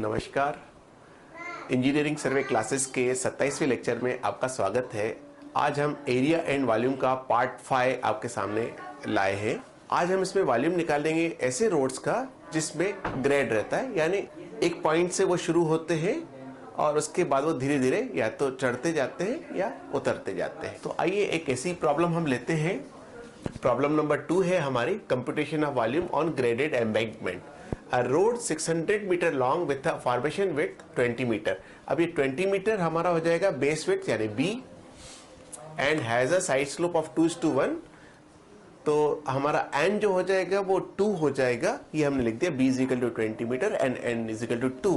नमस्कार। इंजीनियरिंग सर्वे क्लासेस के 27वें लेक्चर में आपका स्वागत है। आज हम एरिया एंड वॉल्यूम का पार्ट 5 आपके सामने लाए हैं। आज हम इसमें वॉल्यूम निकालेंगे ऐसे रोड्स का जिसमें ग्रेड रहता है, यानी एक पॉइंट से वो शुरू होते हैं और उसके बाद वो धीरे धीरे या तो चढ़ते जाते हैं या उतरते जाते हैं। तो आइए एक ऐसी प्रॉब्लम हम लेते हैं। प्रॉब्लम नंबर 2 है हमारी, computation of volume on graded embankment. A road 600 metre long with a formation with 20 metre. अब ये 20 मीटर हमारा हो जाएगा बेस विड्थ यानी B and has a side slope of 2:1। तो हमारा n जो हो जाएगा वो 2 हो जाएगा। ये हमने लिख दिया B = 20 मीटर एंड n = 2।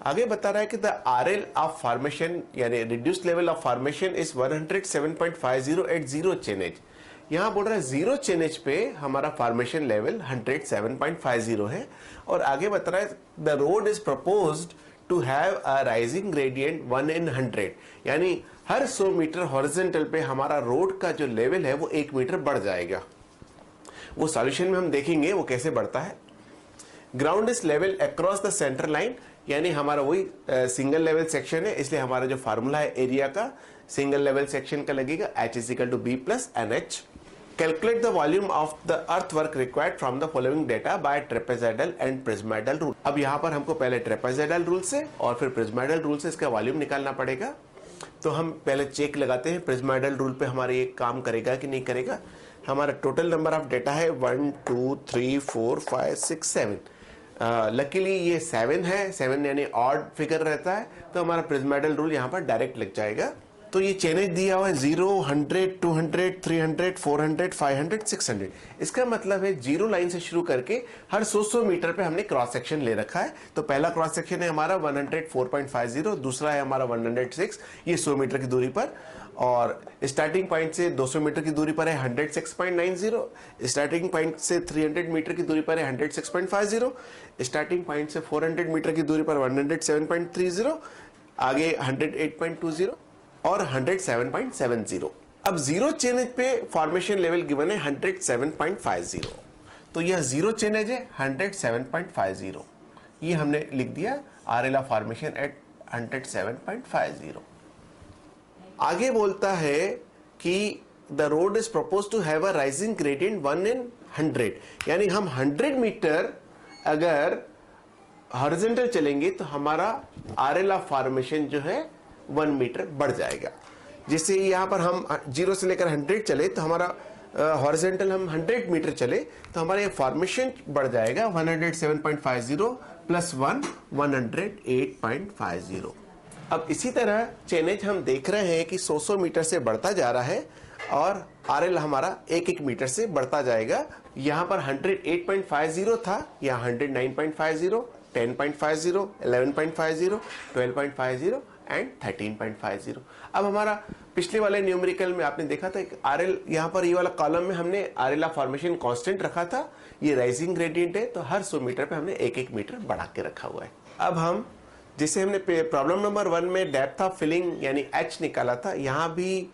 आगे बता रहा है कि द RL ऑफ फॉर्मेशन यानी reduced level of formation is 107.50 at 0 chainage. यहाँ बोल रहा है 0 चेनेज पे हमारा फॉर्मेशन लेवल 107.50 है और आगे बता रहा है the road is proposed to have a rising gradient 1 in 100, यानी हर 100 मीटर हॉरिजॉन्टल पे हमारा रोड का जो लेवल है वो 1 मीटर बढ़ जाएगा। वो सॉल्यूशन में हम देखेंगे वो कैसे बढ़ता है। Ground is level across the centre line, यानी हमारा वही सिंगल लेवल सेक्शन है, इसलिए हमारा जो फार्मूला है एरिया का सिंगल लेवल सेक्शन का लगेगा H = B + NH। Calculate the volume of the earthwork required from the following data by trapezoidal and prismatic rule। अब यहाँ पर हमको पहले trapezoidal रूल से और फिर prismatic रूल से इसका वॉल्यूम निकालना पड़ेगा। तो हम पहले चेक लगाते हैं prismatic रूल पे हमारे ये काम करेगा कि नहीं करेगा। हमारा टोटल नंबर ऑफ डेटा है 1 2 3 4 5 6 7। लकीली ये 7 है, 7 यानी ऑड फिगर रहता है, तो हमारा prismatic रूल यहाँ पर डायरेक्ट लग जाएगा। तो ये चेनेज दिया हुआ है 0 100 200 300 400 500 600। इसका मतलब है 0 लाइन से शुरू करके हर 100 मीटर पे हमने क्रॉस सेक्शन ले रखा है। तो पहला क्रॉस सेक्शन है हमारा 104.50, दूसरा है हमारा 106, ये 100 मीटर की दूरी पर, और स्टार्टिंग पॉइंट से 200 मीटर की दूरी पर है 106.90, स्टार्टिंग पॉइंट से 300 मीटर की दूरी पर है 106.50, स्टार्टिंग पॉइंट से 400 मीटर की दूरी पर 107.30, आगे 108.20 और 107.70। अब 0 चेनेज पे फॉर्मेशन लेवल गिवन है 107.50, तो यह 0 चेनेज है 107.50। ये हमने लिख दिया RL ऑफ फॉर्मेशन एट 107.50। आगे बोलता है कि the road is propose to have a rising gradient 1 in 100, यानी हम 100 मीटर अगर हॉरिजॉन्टल चलेंगे तो हमारा RL ऑफ फॉर्मेशन जो है 1 मीटर बढ़ जाएगा। जैसे यहाँ पर हम 0 से लेकर 100 चले तो हमारा हॉरिजॉन्टल हम 100 मीटर चले तो हमारा ये फॉर्मेशन बढ़ जाएगा 107.50 + 1 108.50। अब इसी तरह चेनेज हम देख रहे हैं कि 100 मीटर से बढ़ता जा रहा है और RL हमारा 1 मीटर से बढ़ता जाएगा। यहाँ पर 108.50 था, यहाँ 109.50, 10.50, 11.50, 12.50 एंड 13.50। अब हमारा पिछले वाले न्यूमेरिकल में आपने देखा था RL, यहाँ पर ये वाला कॉलम में हमने RL ऑफ फॉर्मेशन कांस्टेंट रखा था, ये राइजिंग ग्रेडियंट है, तो हर 100 मीटर पे हमने 1 मीटर बढ़ा के रखा हुआ है। अब हम जैसे हमने प्रॉब्लम नंबर 1 में डेप्थ ऑफ फिलिंग यानी H निकाला था, यहाँ भी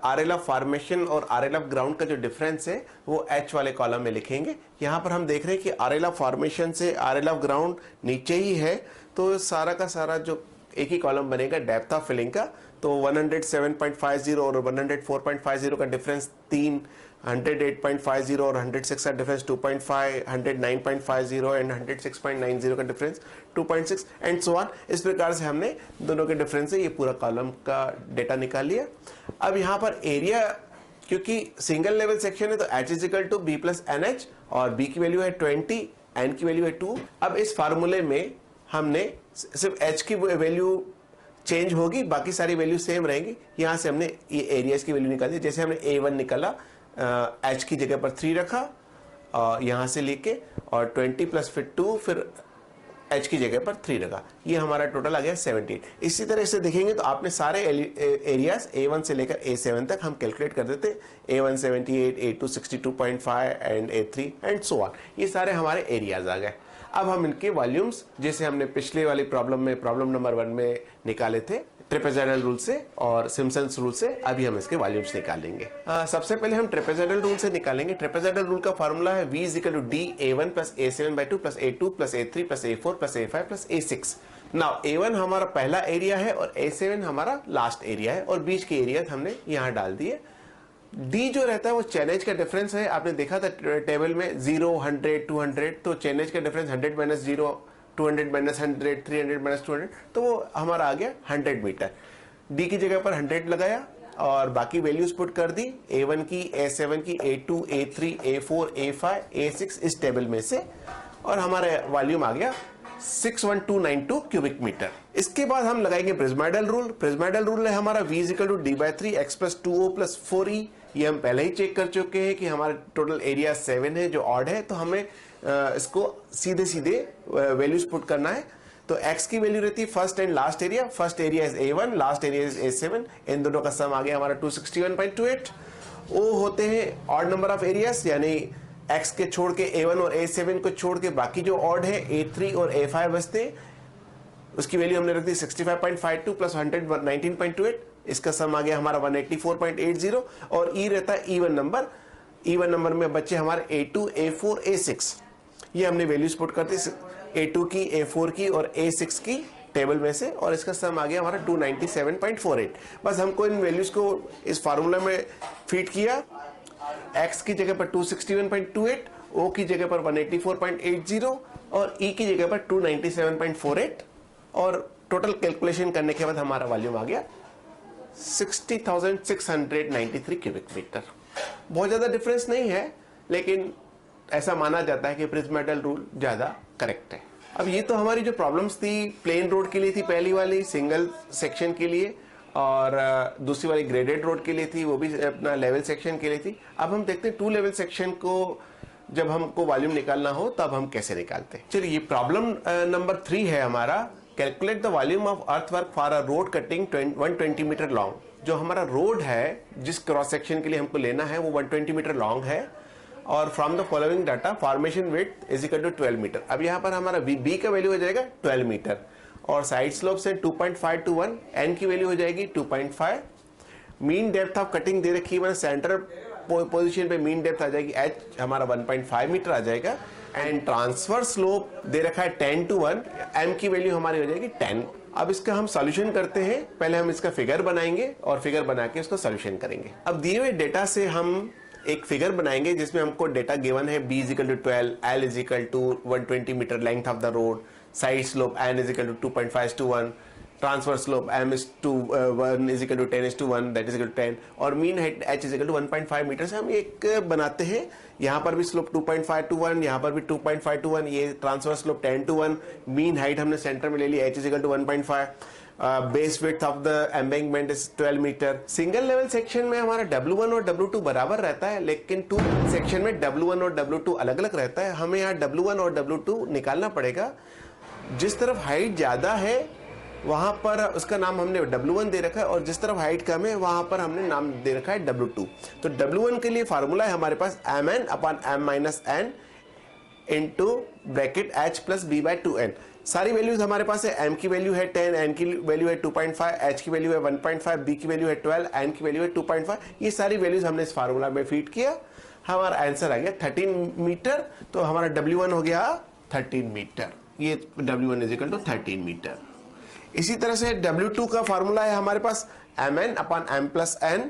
RL ऑफ फॉर्मेशन और RL ऑफ ग्राउंड का जो डिफरेंस है वो H वाले कॉलम में लिखेंगे। यहाँ पर हम देख रहे हैं कि RL ऑफ फॉर्मेशन से RL ऑफ ग्राउंड नीचे ही है, तो सारा का सारा जो एक ही कॉलम बनेगा डेप्थ ऑफ फिलिंग का। तो 107.50 और 104.50 का डिफरेंस 3, 108.50 और 106 का डिफरेंस 2.5, 109.50 एंड 106.90 का डिफरेंस 2.6 एंड सो ऑन। इस प्रकार से हमने दोनों के डिफरेंस से ये पूरा कॉलम का डेटा निकाल लिया। अब यहाँ पर एरिया, क्योंकि सिंगल लेवल सेक्शन है तो H = B + NH, और B की वैल्यू है 20, N की वैल्यू है 2। अब इस फार्मूले में हमने सिर्फ H की वैल्यू चेंज होगी, बाकी सारी वैल्यू सेम रहेंगी। यहाँ से हमने ये एरियाज की वैल्यू निकाली। जैसे हमने A1 निकाला, H की जगह पर 3 रखा यहाँ से लेके, और 20 + फिर 2, फिर H की जगह पर 3 रखा, ये हमारा टोटल आ गया 78। इसी तरह से देखेंगे तो आपने सारे एरियाज A1 से लेकर A7 तक हम कैलकुलेट कर देते। A1 78, A2 62.5 and A3 and so on, ये सारे हमारे एरियाज आ गए। अब हम इनके वॉल्यूम्स जैसे हमने पिछले वाली प्रॉब्लम में प्रॉब्लम नंबर 1 में निकाले थे ट्रेपेजॉइडल रूल से और सिम्पसन्स रूल से अभी हम इसके वॉल्यूम्स निकालेंगे। सबसे पहले हम ट्रेपेजॉइडल रूल से निकालेंगे। ट्रेपेजॉइडल रूल का फॉर्मूला है V is equal to D A1 plus A7/2 plus A2 plus A3 plus A4 plus A5 plus A6। Now A1 हमारा पहला एरिया है और A7 हमारा लास्ट एरिया है और बीच के एरिया हमने यहाँ डाल दिए। डी जो रहता है वो चैनेज का डिफरेंस है। आपने देखा था टेबल में 0, 100, 200, तो चैनेज का डिफरेंस 100 माइनस 0, 200 माइनस 100, 300 माइनस 200, तो वो हमारा आ गया 100 मीटर। डी की जगह पर 100 लगाया और बाकी वैल्यूज पुट कर दी, A1 की, A7 की, A2, A3, A4, A5, A6 इस टेबल में से, और हमारा वॉल्यूम आ गया 61292 क्यूबिक मीटर। इसके बाद हम लगाएंगे प्रिज्माइडल रूल। प्रिज्माइडल रूल है हमारा V is equal to D/3 x plus 2O plus 4E। ये हम पहले ही चेक कर चुके हैं कि हमारा टोटल एरिया 7 है जो ऑड है, तो हमें इसको सीधे सीधे वैल्यूज पुट करना है। तो x की वैल्यू रहती है first and last area. First area is A1, last area is A7। इन दोनों का सम आ गया हमारा 261.28। O होते हैं ऑड नंबर ऑफ एरियाज, यानी x के छोड़ के A1 और A7 को छोड़ के बाकी जो ऑड है A3 और A5 बचते हैं, उसकी वैल्यू हमने रख दी 65.52 प्लस 119.28। इसका सम आ गया हमारा 184.80। और E रहता है इवन नंबर। इवन नंबर में बच्चे हमारे A2, A4, A6। ये हमने वैल्यूज पुट कर दी A2 की, A4 की और A6 की टेबल में से, और इसका सम आ गया हमारा 297.48। बस हमको इन वैल्यूज को इस फार्मूला में फीड किया। x की जगह पर 261.28, O की जगह पर 184.80 और E की जगह पर 297.48, और टोटल कैलकुलेशन करने के बाद हमारा वॉल्यूम आ गया 60,693 क्यूबिक मीटर। बहुत ज्यादा डिफरेंस नहीं है, लेकिन ऐसा माना जाता है कि प्रिज्माइडल रूल ज्यादा करेक्ट है। अब ये तो हमारी जो प्रॉब्लम्स थी प्लेन रोड के लिए थी, पहली वाली सिंगल सेक्शन के लिए, और दूसरी वाली ग्रेडेड रोड के लिए थी, वो भी अपना लेवल सेक्शन के लिए थी। अब हम देखते हैं 2 लेवल सेक्शन को जब हमको वॉल्यूम निकालना हो तब हम कैसे निकालते हैं। चलिए, ये प्रॉब्लम नंबर 3 है हमारा। Calculate the volume of earthwork for a road cutting 120 metre long. जो हमारा रोड है जिस क्रॉस सेक्शन के लिए हमको लेना है वो 120 मीटर लॉन्ग है, और from the following data formation width is equal to 12 metre. अब यहाँ पर हमारा बी का वैल्यू हो जाएगा 12 मीटर, और साइड स्लोप से 2.5 to 1, एन की वैल्यू हो जाएगी 2.5। मीन डेप्थ ऑफ कटिंग दे रखी है, सेंटर पोजीशन पे मीन डेप्थ आ जाएगी h हमारा 1.5 मीटर आ जाएगा, एंड ट्रांसफर स्लोप दे रखा है 10 to 1, m की वैल्यू हमारी हो जाएगी 10। अब इसका हम सॉल्यूशन करते हैं। पहले हम इसका फिगर बनाएंगे और फिगर बना के इसको सॉल्यूशन करेंगे। अब दिए हुए डेटा से हम एक फिगर बनाएंगे जिसमें हमको डेटा गिवन है b is equal to 12, l is equal to 120 metre length of the road, side slope n is equal to 2.5 to 1, transfer slope m is to 1 is equal to 10 to 1, that is equal to 10, और mean height h is equal to 1.5 metre से हम एक बनाते हैं। यहाँ पर भी slope 2.5 to 1, यहाँ पर भी 2.5 to 1, ये transfer slope 10 to 1, mean height हमने सेंटर में ले ली h is equal to 1.5, base width of the embankment is 12 metre. Single level section में हमारा W1 और W2 बराबर रहता है, लेकिन 2 सेक्शन में W1 और W2 अलग अलग रहता है। हमें यहाँ W1 और W2 निकालना पड़ेगा। जिस तरफ हाइट ज्यादा है वहां पर उसका नाम हमने W1 दे रखा है, और जिस तरफ हाइट कम है वहां पर हमने नाम दे रखा है W2। तो W1 के लिए फार्मूला है हमारे पास mn upon m minus n into bracket h plus b by 2n। सारी वैल्यूज हमारे पास है। m की वैल्यू है 10, n की वैल्यू है 2.5, h की वैल्यू है 1.5, b की वैल्यू है 12, n की वैल्यू है 2.5। ये सारी वैल्यूज हमने इस फार्मूला में फीड किया, हमारा आंसर आ गया 13 मीटर। तो हमारा W1 हो गया 13 मीटर। ये W1 is equal to 13 metre. इसी तरह से W2 का फार्मूला है हमारे पास mn upon m plus n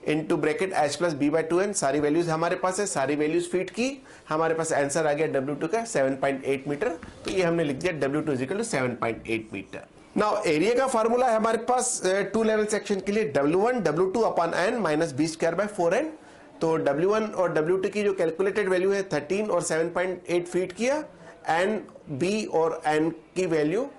into bracket h plus b by 2n। सारी वैल्यूज हमारे पास है, सारी वैल्यूज फीड की, हमारे पास आंसर आ गया W2 का 7.8 मीटर। तो ये हमने लिख दिया W2 is equal to 7.8 metre. Now area का फार्मूला है हमारे पास 2 लेवल सेक्शन के लिए W1 W2 upon n minus b square by 4n। तो W1 और W2 की जो कैलकुलेटेड वैल्यू है 13 और 7.8 फीड किया, n b और n की वैल्यू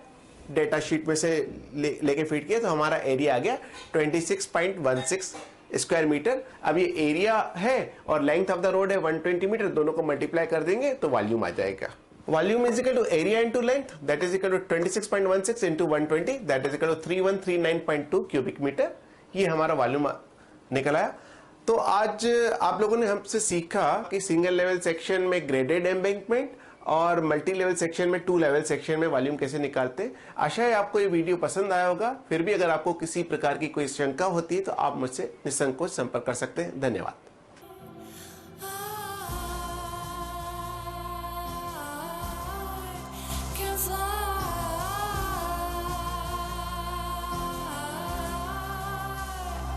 डेटा शीट में से लेके फीड किया, तो हमारा एरिया आ गया 26.16 स्क्वायर मीटर। अब ये एरिया है और लेंथ ऑफ द रोड है 120 मीटर, दोनों को मल्टीप्लाई कर देंगे तो वॉल्यूम आ जाएगा। Volume is equal to area into length, that is equal to 26.16 into 120, that is equal to 3139.2 cubic metre. ये हमारा वॉल्यूम निकल आया। तो आज आप लोगों ने हमसे सीखा कि सिंगल लेवल सेक्शन में ग्रेडेड एम्बैंकमेंट और मल्टी लेवल सेक्शन में 2 लेवल सेक्शन में वॉल्यूम कैसे निकालते हैं। आशा है आपको ये वीडियो पसंद आया होगा। फिर भी अगर आपको किसी प्रकार की कोई शंका होती है तो आप मुझसे निसंकोच संपर्क कर सकते हैं। धन्यवाद।